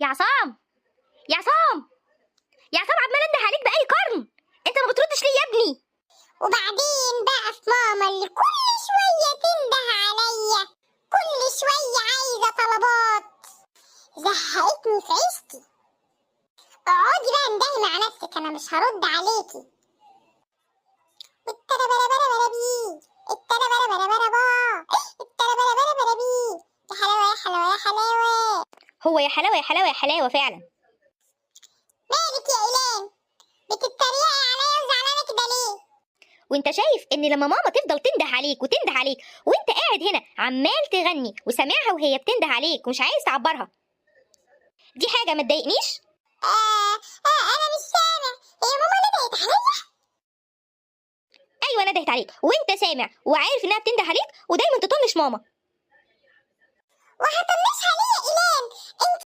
يا عصام، يا عصام، يا عصام، عمال انده عليك بقالي قرن، انت ما بتردش ليه يا ابني؟ وبعدين بقى في ماما اللي كل شوية تنده عليا، كل شوية عايزة طلبات، زهقتني في عيشتي. اقعدي بقى اندهي مع نفسك، انا مش هرد عليكي. التربربربربي، التربربربربا، التربربربربي، يا حلاوة يا حلاوة يا حلاوة. هو يا حلاوه يا حلاوه يا حلاوه فعلا. مالك يا إيلان؟ بتتريقي عليا وزعلانة كده ليه؟ وانت شايف ان لما ماما تفضل تنده عليك وتنده عليك وانت قاعد هنا عمال تغني وسامعها وهي بتنده عليك ومش عايز تعبرها، دي حاجه ما تضايقنيش؟ أنا مش سامع، هي ماما ندهت عليا؟ ايوه ندهت عليك وانت سامع وعارف انها بتنده عليك ودايما تطنش ماما. وهطنشها ليه يا إيلان؟